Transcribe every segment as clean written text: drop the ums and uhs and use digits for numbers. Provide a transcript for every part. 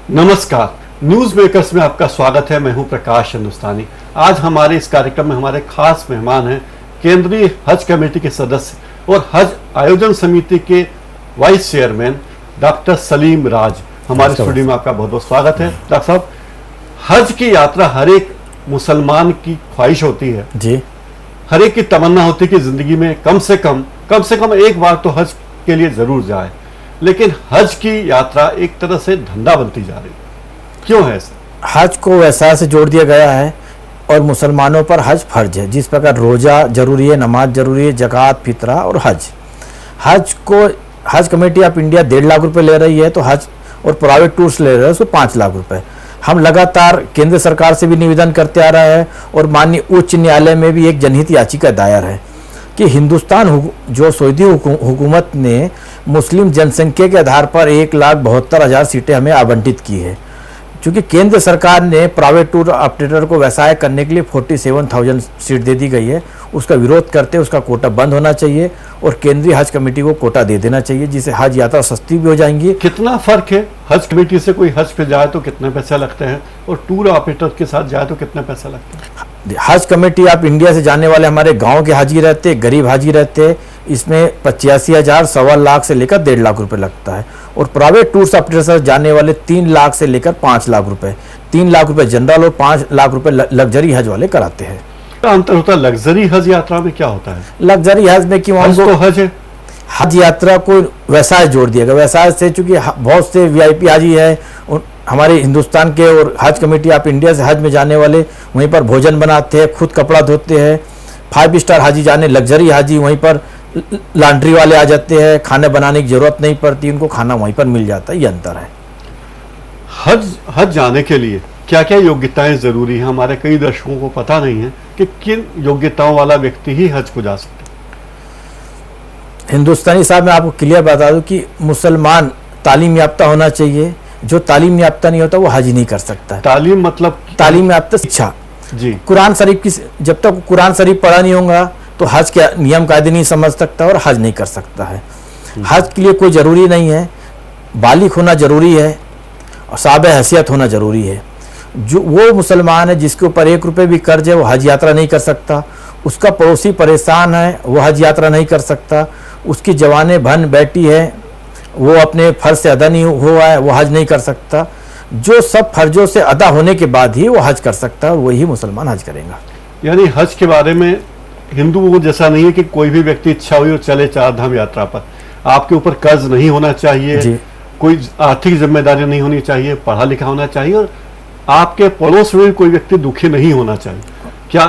नमस्कार, news makers में आपका स्वागत है। मैं हूं प्रकाश हिंदुस्तानी। आज हमारे इस कार्यक्रम में हमारे खास मेहमान हैं केंद्रीय हज कमेटी के सदस्य और हज आयोजन समिति के वाइस चेयरमैन डॉक्टर सलीम राज। हमारे स्टूडियो में आपका बहुत बहुत स्वागत है। डॉक्टर साहब, हज की यात्रा हर एक मुसलमान की ख्वाहिश होती है जी। हर एक की तमन्ना होती है कि जिंदगी में कम से कम एक बार तो हज के लिए जरूर जाए, लेकिन हज की यात्रा एक तरह से धंधा बनती जा रही है। क्यों है ऐसा? हज को वैसा से जोड़ दिया गया है और मुसलमानों पर हज फर्ज है। जिस प्रकार रोजा जरूरी है, नमाज जरूरी है, ज़कात, फितरा और हज को हज कमेटी ऑफ इंडिया 1.5 लाख रुपए ले रही है, तो हज और प्राइवेट टूर्स ले रहे हैं उसको 5 लाख रुपए। हम लगातार केंद्र सरकार से भी निवेदन करते आ रहे हैं और माननीय उच्च न्यायालय में भी एक जनहित याचिका दायर है कि हिंदुस्तान जो सऊदी हुकूमत ने मुस्लिम जनसंख्या के आधार पर 1,72,000 सीटें हमें आवंटित की है। चूँकि केंद्र सरकार ने प्राइवेट टूर ऑपरेटर को व्यवसाय करने के लिए 47,000 सीट दे दी गई है, उसका विरोध करते उसका कोटा बंद होना चाहिए और केंद्रीय हज कमेटी को कोटा दे देना चाहिए, जिससे हज यात्रा सस्ती भी हो जाएंगी। कितना फर्क है? हज कमेटी से कोई हज पे जाए तो कितने पैसे लगते हैं और टूर ऑपरेटर के साथ जाए तो कितने पैसे लगते हैं? हज कमेटी ऑफ इंडिया से जाने वाले हमारे गांव के हाजी रहते, गरीब हाजी रहते, इसमें 85,000 1.25 लाख से लेकर 1.5 लाख रुपए लगता है और प्राइवेट टूर्स ऑपरेटर से जाने वाले 3 लाख से लेकर 5 लाख रुपए, 3 लाख रुपए जनरल और 5 लाख रुपए लग्जरी हज वाले कराते हैं। क्या अंतर होता है लग्जरी हज यात्रा में? क्या होता है लग्जरी हज में कि हज तो हज है, हज यात्रा को व्यवसाय जोड़ दिया गया। व्यवसाय से चूंकि बहुत से वीआईपी हाजी है हमारे हिंदुस्तान के और हज कमेटी ऑफ इंडिया से हज में जाने वाले वहीं पर भोजन बनाते हैं, खुद कपड़ा धोते हैं। 5 स्टार हाजी जाने लग्जरी हाजी वहीं पर लॉन्ड्री वाले आ जाते हैं, खाने बनाने की जरूरत नहीं पड़ती, उनको खाना वहीं पर मिल जाता है। ये अंतर है। हज जाने के लिए क्या क्या योग्यताएं जरूरी है? हमारे कई दर्शकों को पता नहीं है कि किन योग्यताओं वाला व्यक्ति ही हज को जा सकता है। हिंदुस्तानी साहब, मैं आपको क्लियर बता दूं कि मुसलमान तालीम याफ्ता होना चाहिए। जो तालीम याफ्ता नहीं होता वो हज नहीं कर सकता। तालीम मतलब तालीम याफ्ता शिक्षा जी। कुरान शरीफ की, जब तक कुरान शरीफ पढ़ा नहीं होगा तो हज के नियम कायदे नहीं समझ सकता और हज नहीं कर सकता है। हज के लिए कोई ज़रूरी नहीं है, बालिग होना ज़रूरी है और साहब हैसियत होना ज़रूरी है। जो वो मुसलमान है जिसके ऊपर 1 रुपये भी कर्ज है वो हज यात्रा नहीं कर सकता। उसका पड़ोसी परेशान है वो हज यात्रा नहीं कर सकता। उसकी जवाने बहन बेटी है वो अपने फ़र्ज से अदा नहीं हुआ है वो हज नहीं कर सकता। जो सब फर्जों से अदा होने के बाद ही वो हज कर सकता है और वही मुसलमान हज करेगा। यानी हज के बारे में हिंदुओं जैसा नहीं है कि कोई भी व्यक्ति इच्छा हुई और चले 4 धाम यात्रा पर। आपके ऊपर कर्ज नहीं होना चाहिए, कोई आर्थिक जिम्मेदारी नहीं होनी चाहिए, पढ़ा लिखा होना चाहिए और आपके पड़ोस में कोई व्यक्ति दुखी नहीं होना चाहिए। क्या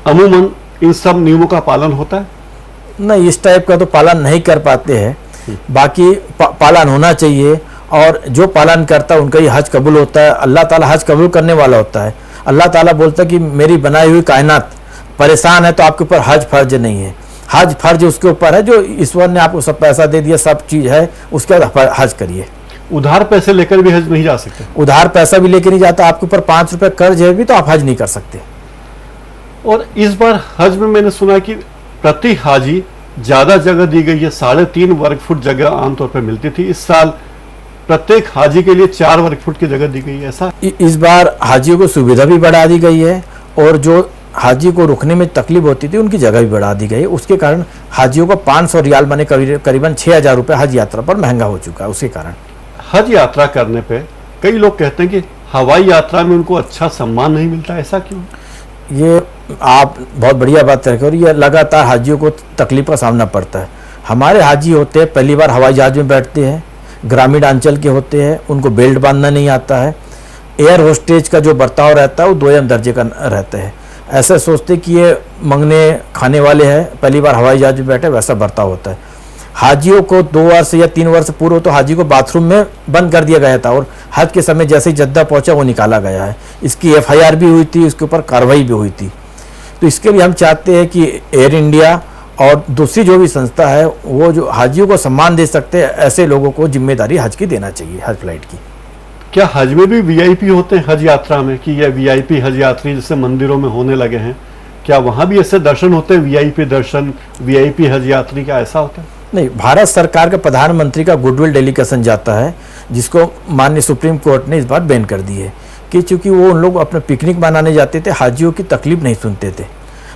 अमूमन इन सब नियमों का पालन होता है? नहीं, इस टाइप का तो पालन नहीं कर पाते हैं। बाकी पालन होना चाहिए और जो पालन करता है उनका ही हज कबूल होता है। अल्लाह ताला हज कबूल करने वाला होता है। अल्लाह ताला बोलता है कि मेरी बनाई हुई कायनात परेशान है तो आपके ऊपर हज फर्ज नहीं है। हज फर्ज उसके ऊपर है जो ईश्वर ने आपको सब पैसा दे दिया, सब चीज़ है, उसके बाद हज करिए। उधार पैसे लेकर भी हज नहीं जा सकते? उधार पैसा भी लेकर नहीं जाता। आपके ऊपर 5 रुपए कर्ज है भी तो आप हज नहीं कर सकते। और इस बार हज में मैंने सुना कि प्रति हाजी ज्यादा जगह दी गई है। 3.5 वर्ग फुट जगह आमतौर पर मिलती थी, इस साल प्रत्येक हाजी के लिए 4 वर्ग फुट की जगह दी गई है। ऐसा इस बार हाजियों को सुविधा भी बढ़ा दी गई है और जो हाजी को रुकने में तकलीफ होती थी उनकी जगह भी बढ़ा दी गई है। उसके कारण हाजियों को 500 रियाल माने करीबन 6,000 रुपये हज यात्रा पर महंगा हो चुका है। उसके कारण हज यात्रा करने पे कई लोग कहते हैं कि हवाई यात्रा में उनको अच्छा सम्मान नहीं मिलता। ऐसा क्यों? ये आप बहुत बढ़िया बात रखे और ये लगातार हाजियों को तकलीफ का सामना पड़ता है। हमारे हाजी होते हैं पहली बार हवाई जहाज में बैठते हैं, ग्रामीण अंचल के होते हैं, उनको बेल्ट बांधना नहीं आता है। एयर होस्टेज का जो बर्ताव रहता है वो 2 दर्जे का रहता है। ऐसा सोचते कि ये मंगने खाने वाले हैं, पहली बार हवाई जहाज में बैठे, वैसा बर्ताव होता है। हाजियों को 2 वर्ष या 3 वर्ष पूर्व तो हाजी को बाथरूम में बंद कर दिया गया था और हज के समय जैसे ही जद्दा पहुंचा वो निकाला गया है। इसकी FIR भी हुई थी, इसके ऊपर कार्रवाई भी हुई थी। तो इसके लिए हम चाहते हैं कि एयर इंडिया और दूसरी जो भी संस्था है वो जो हाजियों को सम्मान दे सकते हैं ऐसे लोगों को जिम्मेदारी हज की देना चाहिए, हज फ्लाइट की। क्या हज में भी VIP होते हैं हज यात्रा में कि यह VIP हज यात्री जैसे मंदिरों में होने लगे हैं? क्या वहाँ भी ऐसे दर्शन होते हैं, VIP दर्शन, VIP हज यात्री? क्या ऐसा होता है? नहीं, भारत सरकार के प्रधानमंत्री का गुडविल डेलीगेशन जाता है जिसको माननीय सुप्रीम कोर्ट ने इस बार बैन कर दी है कि चूंकि वो उन लोग अपने पिकनिक मनाने जाते थे, हाजियों की तकलीफ नहीं सुनते थे,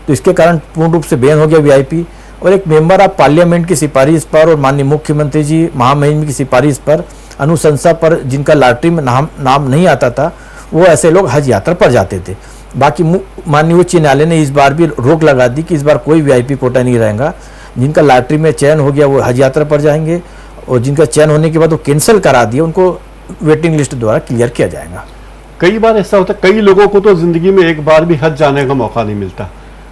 तो इसके कारण पूर्ण रूप से बैन हो गया वीआईपी। और एक मेंबर ऑफ पार्लियामेंट की सिफारिश पर और माननीय मुख्यमंत्री जी महामहिम की सिफारिश पर, अनुशंसा पर, जिनका लॉटरी में नाम नहीं आता था, वो ऐसे लोग हज यात्रा पर जाते थे। बाकी माननीय उच्च न्यायालय ने इस बार भी रोक लगा दी कि इस बार कोई वीआईपी कोटा नहीं रहेगा। जिनका लॉटरी में चयन हो गया वो हज यात्रा पर जाएंगे, और जिनका चयन होने के बाद वो कैंसिल करा दिए उनको वेटिंग लिस्ट द्वारा क्लियर किया जाएगा। कई बार ऐसा होता है, कई लोगों को तो जिंदगी में एक बार भी हज जाने का मौका नहीं मिलता,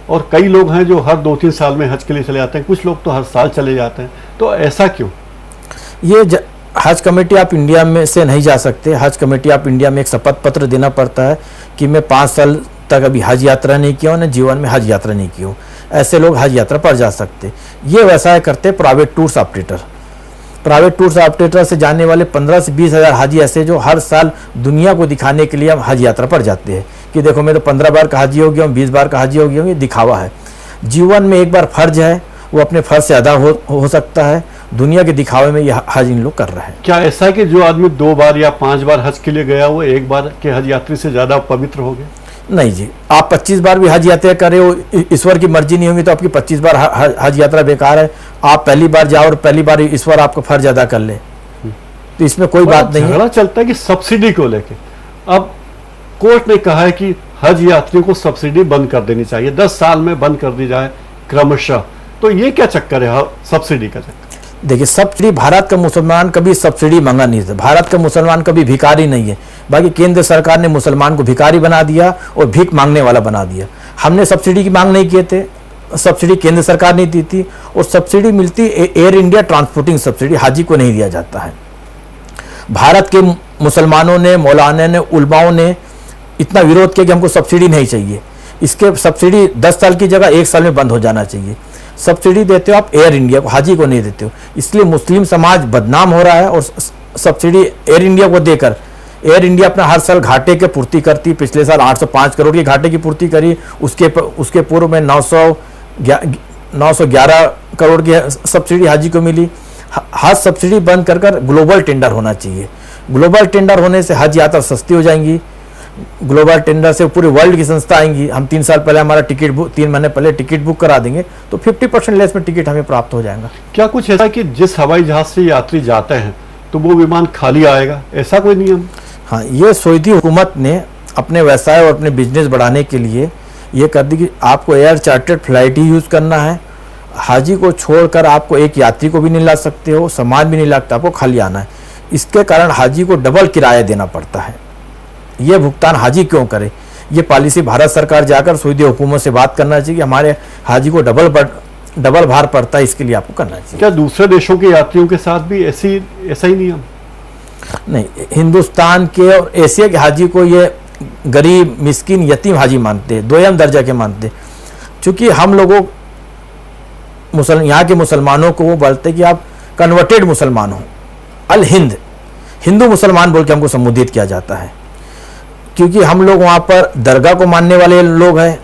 और कई लोग हैं जो हर 2-3 साल में हज के लिए चले जाते हैं, कुछ लोग तो हर साल चले जाते हैं, तो ऐसा क्यों? ये हज कमेटी ऑफ इंडिया में से नहीं जा सकते। हज कमेटी ऑफ इंडिया में एक शपथ पत्र देना पड़ता है कि मैं 5 साल तक अभी हज यात्रा नहीं किया हूँ, ना जीवन में हज यात्रा नहीं की हूँ। ऐसे लोग हज यात्रा पर जा सकते। ये व्यवसाय करते private tours operator. Private tours operator से जाने वाले 15 से 20 हज़ार हाजी ऐसे जो हर साल दुनिया को दिखाने के लिए हम हज यात्रा पर जाते हैं कि देखो मैं तो 15 बार का हाजी हो गया हूँ, 20 बार का हाजी हो गया हूँ। ये दिखावा है। जीवन में एक बार फर्ज है, वो अपने फर्ज से अदा हो सकता है। दुनिया के दिखावे में ये हज इन लोग कर रहे हैं। क्या ऐसा है कि जो आदमी 2 बार या 5 बार हज के लिए गया वो एक बार के हज यात्री से ज्यादा पवित्र हो गए? नहीं जी, आप 25 बार भी हज यात्रा करे हो, ईश्वर की मर्जी नहीं होगी तो आपकी 25 बार हज यात्रा बेकार है। आप पहली बार जाओ और पहली बार ईश्वर आपका फर्ज अदा कर ले, तो इसमें कोई बात नहीं है। झगड़ा चलता है कि सब्सिडी को लेके। अब कोर्ट ने कहा है कि हज यात्रियों को सब्सिडी बंद कर देनी चाहिए, 10 साल में बंद कर दी जाए क्रमशः। तो ये क्या चक्कर है सब्सिडी का चक्कर? देखिए, सब्सिडी, भारत का मुसलमान कभी सब्सिडी मांगा नहीं था। भारत का मुसलमान कभी भिखारी नहीं है। बाकी केंद्र सरकार ने मुसलमान को भिखारी बना दिया और भीख मांगने वाला बना दिया। हमने सब्सिडी की मांग नहीं किए थे, सब्सिडी केंद्र सरकार ने दी थी। और सब्सिडी मिलती एयर इंडिया ट्रांसपोर्टिंग सब्सिडी, हाजी को नहीं दिया जाता है। भारत के मुसलमानों ने, मौलाना ने, उलमाओं ने इतना विरोध किया कि हमको सब्सिडी नहीं चाहिए। इसके सब्सिडी 10 साल की जगह 1 साल में बंद हो जाना चाहिए। सब्सिडी देते हो आप एयर इंडिया को, हाजी को नहीं देते हो, इसलिए मुस्लिम समाज बदनाम हो रहा है। और सब्सिडी एयर इंडिया को देकर एयर इंडिया अपना हर साल घाटे की पूर्ति करती। पिछले साल 805 करोड़ की घाटे की पूर्ति करी। उसके पूर्व में 911 करोड़ की सब्सिडी हाजी को मिली। हज सब्सिडी बंद कर ग्लोबल टेंडर होना चाहिए। ग्लोबल टेंडर होने से हज यात्रा सस्ती हो जाएंगी। ग्लोबल टेंडर से पूरे वर्ल्ड की संस्था आएंगी। हम 3 साल पहले हमारा टिकट बुक, 3 महीने पहले टिकट बुक करा देंगे तो 50% लेस में टिकट हमें प्राप्त हो जाएगा। क्या कुछ ऐसा कि जिस हवाई जहाज से यात्री जाते हैं तो वो विमान खाली आएगा, ऐसा कोई नियम? हाँ, ये सऊदी हुकूमत ने अपने व्यवसाय और अपने बिजनेस बढ़ाने के लिए ये कर दी कि आपको एयर चार्टर्ड फ्लाइट ही यूज़ करना है। हाजी को छोड़कर आपको एक यात्री को भी नहीं ला सकते हो, सामान भी नहीं लगता, आपको खाली आना है। इसके कारण हाजी को डबल किराया देना पड़ता है। ये भुगतान हाजी क्यों करे? ये पॉलिसी भारत सरकार जाकर सऊदी हुकूमत से बात करना चाहिए कि हमारे हाजी को डबल भार पड़ता है, इसके लिए आपको करना चाहिए। क्या दूसरे देशों के यात्रियों के साथ भी ऐसा ही नियम? नहीं, हिंदुस्तान के और एशिया के हाजी को ये गरीब, मिस्किन, यतीम हाजी मानते हैं, दोयम दर्जा के मानते हैं। चूँकि हम लोगों यहाँ के मुसलमानों को वो बोलते हैं कि आप कन्वर्टेड मुसलमान हो, अल हिंद, हिंदू मुसलमान बोल के हमको संबोधित किया जाता है। क्योंकि हम लोग वहाँ पर दरगाह को मानने वाले लोग हैं,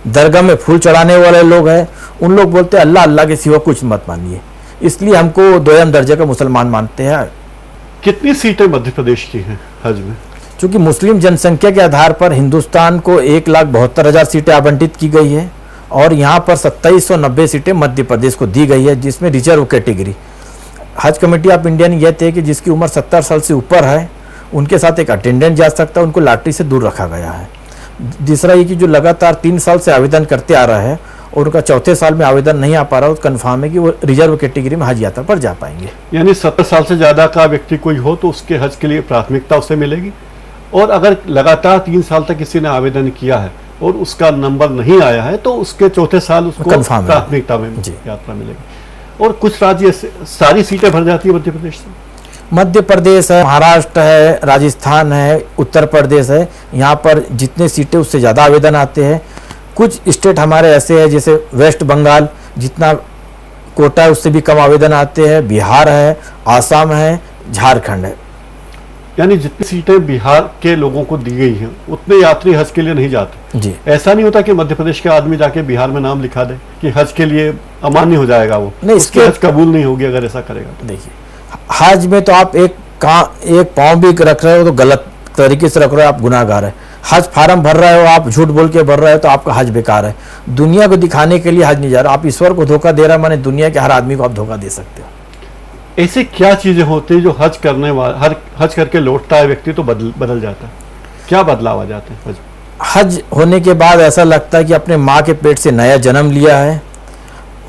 दरगाह में फूल चढ़ाने वाले लोग हैं। उन लोग बोलते हैं अल्लाह अल्लाह के सिवा कुछ मत मानिए, इसलिए हमको दोयम दर्जे का मुसलमान मानते हैं। कितनी सीटें मध्य प्रदेश की हैं हज में? चूँकि मुस्लिम जनसंख्या के आधार पर हिंदुस्तान को 1,72,000 सीटें आवंटित की गई है और यहाँ पर 2790 सीटें मध्य प्रदेश को दी गई है, जिसमें रिजर्व कैटेगरी। हज कमेटी ऑफ इंडिया ने यह तय कि जिसकी उम्र 70 साल से ऊपर है उनके साथ एक अटेंडेंट जा सकता है, उनको लॉटरी से दूर रखा गया है। दूसरा ये कि जो लगातार 3 साल से आवेदन करते आ रहा है और उनका 4थे साल में आवेदन नहीं आ पा रहा, तो कन्फर्म है कि वो रिजर्व कैटेगरी में हज यात्रा पर जा पाएंगे। यानी 70 साल से ज़्यादा का व्यक्ति कोई हो तो उसके हज के लिए प्राथमिकता उसे मिलेगी, और अगर लगातार 3 साल तक किसी ने आवेदन किया है और उसका नंबर नहीं आया है तो उसके 4थे साल उसको प्राथमिकता में यात्रा मिलेगी। और कुछ राज्य सारी सीटें भर जाती है मध्य प्रदेश से। मध्य प्रदेश है, महाराष्ट्र है, राजस्थान है, उत्तर प्रदेश है, यहाँ पर जितने सीटें उससे ज़्यादा आवेदन आते हैं। कुछ स्टेट हमारे ऐसे हैं जैसे वेस्ट बंगाल, जितना कोटा है उससे भी कम आवेदन आते हैं। बिहार है, आसाम है, झारखंड है। यानी जितनी सीटें बिहार के लोगों को दी गई हैं उतने यात्री हज के लिए नहीं जाते जी। ऐसा नहीं होता कि मध्य प्रदेश के आदमी जाके बिहार में नाम लिखा दे कि हज के लिए अमान्य हो जाएगा, वो नहीं, उसके हज कबूल नहीं होगी अगर ऐसा करेगा तो। देखिए, हज में तो आप एक एक पाँव भी रख रहे हो तो गलत तरीके से रख रहे हो, आप गुनाहगार है। हज फार्म भर रहे हो, आप झूठ बोल के भर रहे हो तो आपका हज बेकार है। दुनिया को दिखाने के लिए हज नहीं जा रहा, आप ईश्वर को धोखा दे रहा है, माने दुनिया के हर आदमी को आप धोखा दे सकते हो। ऐसी क्या चीजें होती है जो हज करने वाला हज करके लौटता है व्यक्ति तो बदल जाता है? क्या बदलाव आ जाते हैं? हज होने के बाद ऐसा लगता है कि अपने माँ के पेट से नया जन्म लिया है।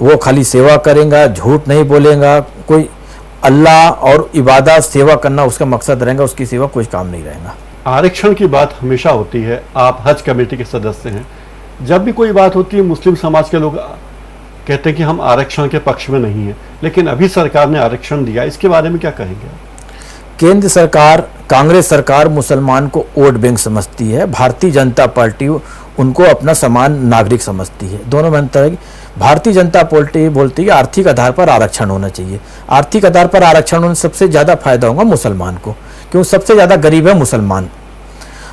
वो खाली सेवा करेगा, झूठ नहीं बोलेगा, कोई अल्लाह और इबादत सेवा करना उसका मकसद रहेगा, उसकी सेवा कोई काम नहीं रहेगा। आरक्षण की बात हमेशा होती है, आप हज कमेटी के सदस्य हैं। जब भी कोई बात होती है मुस्लिम समाज के लोग कहते हैं कि हम आरक्षण के पक्ष में नहीं हैं, लेकिन अभी सरकार ने आरक्षण दिया, इसके बारे में क्या कहेंगे? केंद्र सरकार, कांग्रेस सरकार मुसलमान को वोट बैंक समझती है, भारतीय जनता पार्टी उनको अपना समान नागरिक समझती है। दोनों में अंतर है। भारतीय जनता पार्टी बोलती है कि आर्थिक आधार पर आरक्षण होना चाहिए। आर्थिक आधार पर आरक्षण होने सबसे ज़्यादा फायदा होगा मुसलमान को, क्योंकि सबसे ज़्यादा गरीब है मुसलमान।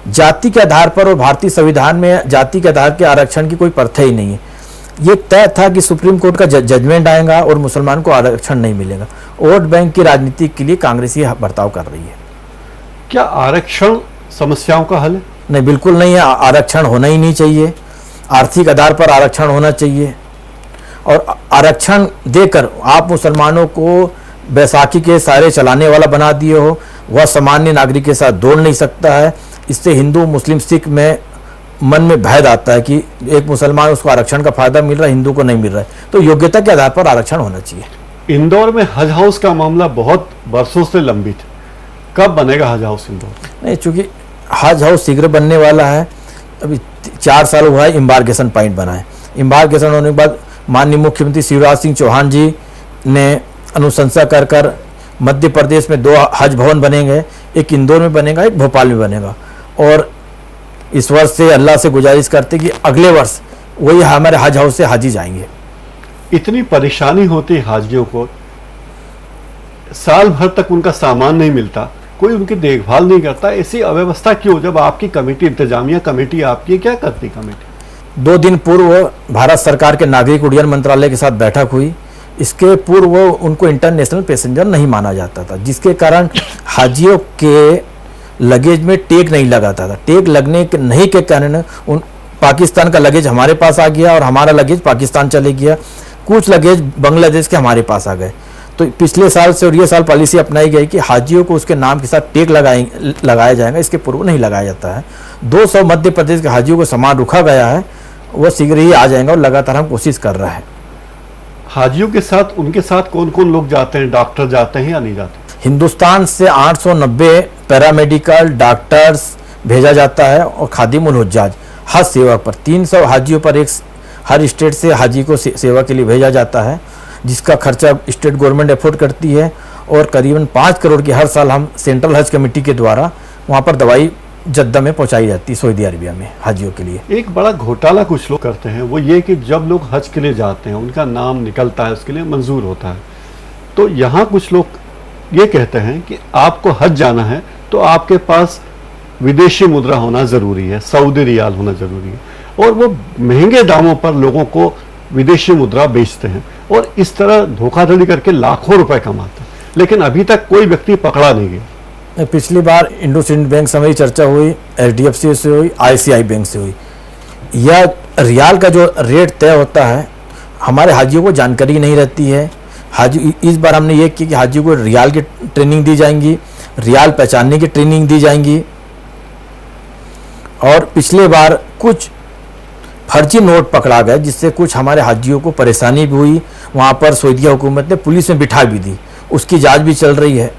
जाति के आधार पर और भारतीय संविधान में जाति के आधार के आरक्षण की कोई प्रथा ही नहीं है। ये तय था कि सुप्रीम कोर्ट का जजमेंट आएगा और मुसलमान को आरक्षण नहीं मिलेगा। वोट बैंक की राजनीति के लिए कांग्रेस ये बर्ताव कर रही है। क्या आरक्षण समस्याओं का हल है? नहीं, बिल्कुल नहीं है। आरक्षण होना ही नहीं चाहिए। आर्थिक आधार पर आरक्षण होना चाहिए। और आरक्षण देकर आप मुसलमानों को बैसाखी के सारे चलाने वाला बना दिए हो, वह सामान्य नागरिक के साथ दौड़ नहीं सकता है। इससे हिंदू मुस्लिम सिख में मन में भय आता है कि एक मुसलमान उसको आरक्षण का फायदा मिल रहा है, हिंदू को नहीं मिल रहा है। तो योग्यता के आधार पर आरक्षण होना चाहिए। इंदौर में हज हाउस का मामला बहुत वर्षों से लंबित है, कब बनेगा हज हाउस इंदौर? नहीं, चूंकि हज हाउस शीघ्र बनने वाला है। अभी 4 साल हुआ है इम्बार्केशन पॉइंट बना है। इम्बार्केशन होने के बाद माननीय मुख्यमंत्री शिवराज सिंह चौहान जी ने अनुशंसा कर मध्य प्रदेश में 2 हज भवन बनेंगे, एक इंदौर में बनेगा, एक भोपाल में बनेगा। और इस वर्ष से अल्लाह से गुजारिश करते कि अगले वर्ष वही हमारे हज हाउस से हाजी जाएंगे। इतनी परेशानी होती है हाजियों को, साल भर तक उनका सामान नहीं मिलता, कोई उनकी देखभाल नहीं करता, ऐसी अव्यवस्था क्यों? जब आपकी कमेटी, इंतजामिया कमेटी आपकी, क्या करती कमेटी? 2 दिन पूर्व भारत सरकार के नागरिक उड्डयन मंत्रालय के साथ बैठक हुई। इसके पूर्व उनको इंटरनेशनल पैसेंजर नहीं माना जाता था, जिसके कारण हाजियों के लगेज में टैग नहीं लगाता था। टैग लगने के नहीं के कारण उन पाकिस्तान का लगेज हमारे पास आ गया और हमारा लगेज पाकिस्तान चले गया। कुछ लगेज बांग्लादेश के हमारे पास आ गए। तो पिछले साल से और ये साल पॉलिसी अपनाई गई कि हाजियों को उसके नाम के साथ टैग लगाया जाएगा, इसके पूर्व नहीं लगाया जाता है। 200 मध्य प्रदेश के हाजियों को सामान रुका गया है, वो शीघ्र ही आ जाएंगे और लगातार हम कोशिश कर रहे हैं। हाजियों के साथ, उनके साथ कौन कौन लोग जाते हैं? डॉक्टर जाते हैं या नहीं जाते? हिंदुस्तान से 890 पैरामेडिकल डॉक्टर्स भेजा जाता है और खादिमुल हुज्जाज हज सेवा पर 300 हाजियों पर एक हर स्टेट से हाजी को सेवा के लिए भेजा जाता है, जिसका खर्चा स्टेट गवर्नमेंट अफोर्ड करती है। और करीबन 5 करोड़ की हर साल हम सेंट्रल हज कमेटी के द्वारा वहाँ पर दवाई जद्दा में पहुँचाई जाती है, सऊदी अरबिया में हाजियों के लिए। एक बड़ा घोटाला कुछ लोग करते हैं, वो ये कि जब लोग हज के लिए जाते हैं, उनका नाम निकलता है, उसके लिए मंजूर होता है, तो यहाँ कुछ लोग ये कहते हैं कि आपको हज जाना है तो आपके पास विदेशी मुद्रा होना ज़रूरी है, सऊदी रियाल होना ज़रूरी है, और वो महंगे दामों पर लोगों को विदेशी मुद्रा बेचते हैं और इस तरह धोखाधड़ी करके लाखों रुपए कमाते हैं, लेकिन अभी तक कोई व्यक्ति पकड़ा नहीं गया। पिछली बार इंडोसिंड बैंक से मेरी चर्चा हुई, HDFC से हुई, ICICI बैंक से हुई। यह रियाल का जो रेट तय होता है, हमारे हाजियों को जानकारी नहीं रहती है। हाजी इस बार हमने ये की कि हाजी को रियाल की ट्रेनिंग दी जाएंगी, रियाल पहचानने की ट्रेनिंग दी जाएंगी। और पिछले बार कुछ फर्जी नोट पकड़ा गया, जिससे कुछ हमारे हाजियों को परेशानी भी हुई। वहाँ पर सऊदी हुकूमत ने पुलिस में बिठा भी दी, उसकी जांच भी चल रही है।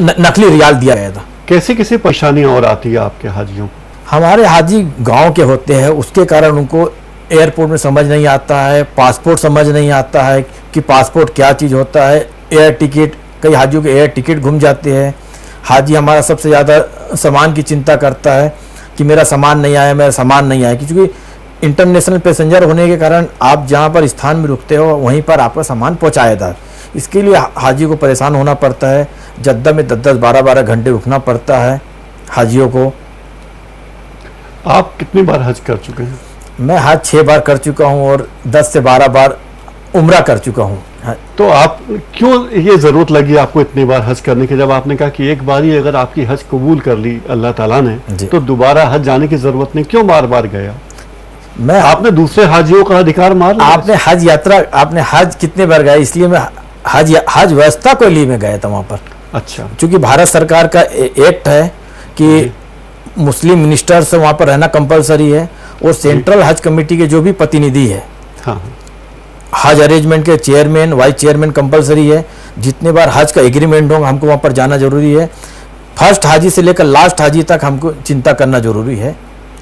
नकली रियाल दिया गया था। कैसी कैसी परेशानियाँ और आती है आपके हाजियों को? हमारे हाजी गांव के होते हैं, उसके कारण उनको एयरपोर्ट में समझ नहीं आता है, पासपोर्ट समझ नहीं आता है कि पासपोर्ट क्या चीज़ होता है, एयर टिकट, कई हाजियों के एयर टिकट घूम जाते हैं। हाजी हमारा सबसे ज़्यादा सामान की चिंता करता है कि मेरा सामान नहीं आया, मेरा सामान नहीं आया, क्योंकि इंटरनेशनल पैसेंजर होने के कारण आप जहाँ पर स्थान में रुकते हो वहीं पर आपका सामान पहुँचाया जाता है। इसके लिए हाजी को परेशान होना पड़ता है। जद्दा में 10-10, 12-12 घंटे रुकना पड़ता है हाजियों को। आप कितनी बार हज कर चुके हैं? मैं हज 6 बार कर चुका हूँ और 10 से 12 बार उम्रा कर चुका हूँ हाँ। तो आप क्यों ये जरूरत लगी आपको इतनी बार हज करने की, जब आपने कहा कि एक बार ही अगर आपकी हज कबूल कर ली अल्लाह ताला ने जी। तो दोबारा हज जाने की जरूरत नहीं, क्यों बार बार गया? मैं आपने दूसरे हाजियों का अधिकार मार लिया? आपने हज कितने बार गए, इसलिए मैं हज व्यवस्था को लिए मैं गया था वहाँ पर। अच्छा, क्योंकि भारत सरकार का एक्ट है कि मुस्लिम मिनिस्टर्स वहाँ पर रहना कंपलसरी है, और सेंट्रल हज कमेटी के जो भी प्रतिनिधि है, हाँ, हज अरेंजमेंट के चेयरमैन वाइस चेयरमैन कंपलसरी है। जितने बार हज का एग्रीमेंट होगा हमको वहाँ पर जाना जरूरी है। फर्स्ट हाजी से लेकर लास्ट हाजी तक हमको चिंता करना जरूरी है,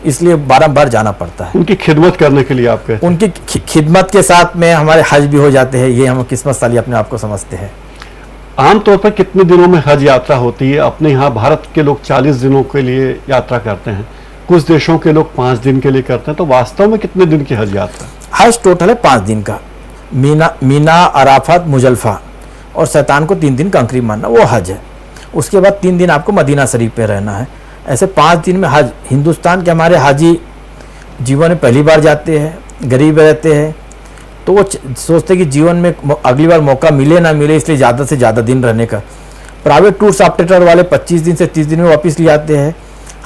इसलिए बारंबार जाना पड़ता है। उनकी खिदमत करने के लिए आप कहते हैं? उनकी खिदमत के साथ में हमारे हज भी हो जाते हैं, ये हम किस्मतशाली अपने आप को समझते हैं। आमतौर पर कितने दिनों में हज यात्रा होती है? अपने यहाँ भारत के लोग 40 दिनों के लिए यात्रा करते हैं, कुछ देशों के लोग 5 दिन के लिए करते हैं, तो वास्तव में कितने दिन की हज यात्रा? हज टोटल है 5 दिन का। मीना अराफात मुजल्फा और शैतान को 3 दिन का अंकरीब मानना, वो हज है। उसके बाद 3 दिन आपको मदीना शरीफ पे रहना है। ऐसे 5 दिन में हज। हिंदुस्तान के हमारे हाजी जीवन में पहली बार जाते हैं, गरीब रहते हैं, तो वो सोचते कि जीवन में अगली बार मौका मिले ना मिले, इसलिए ज़्यादा से ज़्यादा दिन रहने का। प्राइवेट टूर्स ऑपरेटर वाले 25 दिन से 30 दिन में वापस ले आते हैं।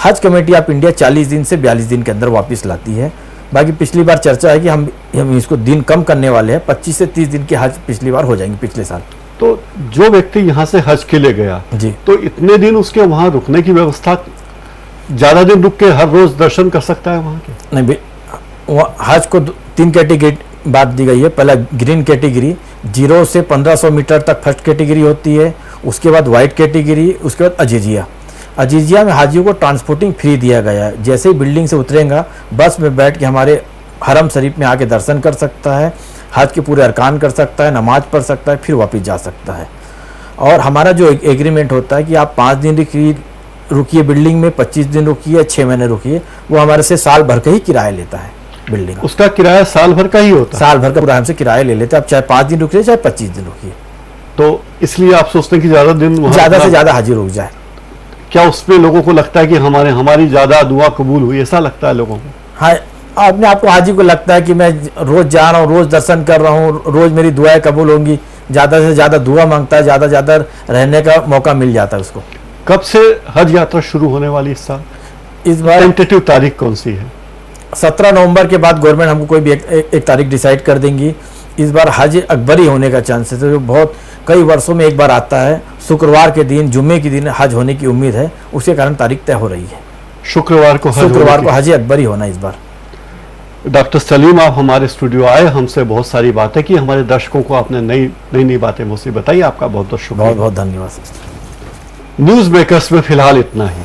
हज कमेटी ऑफ इंडिया 40 दिन से 42 दिन के अंदर वापस लाती है। बाकी पिछली बार चर्चा है कि हम इसको दिन कम करने वाले हैं, 25 से 30 दिन के हज पिछली बार हो जाएंगे, पिछले साल। तो जो व्यक्ति यहाँ से हज के लिए गया जी, तो इतने दिन उसके वहाँ रुकने की व्यवस्था, ज्यादा दिन रुक के हर रोज दर्शन कर सकता है वहाँ के? नहीं, हज को 3 कैटेगरी बात दी गई है। पहला ग्रीन कैटेगरी, 0 से 1500 मीटर तक फर्स्ट कैटेगरी होती है। उसके बाद वाइट कैटेगरी, उसके बाद अजीजिया। अजीजिया में हाजियों को ट्रांसपोर्टिंग फ्री दिया गया है। जैसे ही बिल्डिंग से उतरेगा, बस में बैठ के हमारे हरम शरीफ में आके दर्शन कर सकता है, हज के पूरे अरकान कर सकता है, नमाज पढ़ सकता है, फिर वापस जा सकता है। और हमारा जो एग्रीमेंट होता है कि आप 5 दिन रुकिए बिल्डिंग में, 25 दिन रुकिए, 6 महीने रुकिए, वो हमारे से साल भर का ही किराया लेता है बिल्डिंग। उसका किराया साल भर का ही होता है? साल भर का पूरा हमसे किराया ले लेते हैं। आप चाहे 5 दिन रुकिए, चाहे 25 दिन रुकिए। तो इसलिए आप सोचते हैं कि ज्यादा दिन वहाँ ज़्यादा से ज़्यादा हाजिर रुक जाए। क्या उसमें लोगों को लगता है कि हमारी ज्यादा दुआ कबूल हुई, ऐसा लगता है लोगों को? हाँ, अपने आपको हाजी को लगता है कि मैं रोज जा रहा हूँ, रोज दर्शन कर रहा हूँ, रोज मेरी दुआएं कबूल होंगी। ज़्यादा से ज़्यादा दुआ मांगता है, ज़्यादा से ज़्यादा रहने का मौका मिल जाता है उसको। कब से हज यात्रा शुरू होने वाली इस साल? इस बार टेंटेटिव तारीख कौन सी है? 17 नवंबर के बाद गवर्नमेंट हमको कोई भी एक तारीख डिसाइड कर देंगी। इस बार हज अकबरी होने का चांसेस है, जो बहुत कई वर्षों में एक बार आता है। शुक्रवार के दिन, जुम्मे के दिन हज होने की उम्मीद है, उसके कारण तारीख तय हो रही है। शुक्रवार को हज अकबरी होना इस बार। डॉक्टर सलीम, आप हमारे स्टूडियो आए, हमसे बहुत सारी बातें की, हमारे दर्शकों को आपने नई बातें मुझसे बताई। आपका बहुत बहुत शुक्रिया। बहुत बहुत धन्यवाद। न्यूज़ मेकर्स में फिलहाल इतना ही।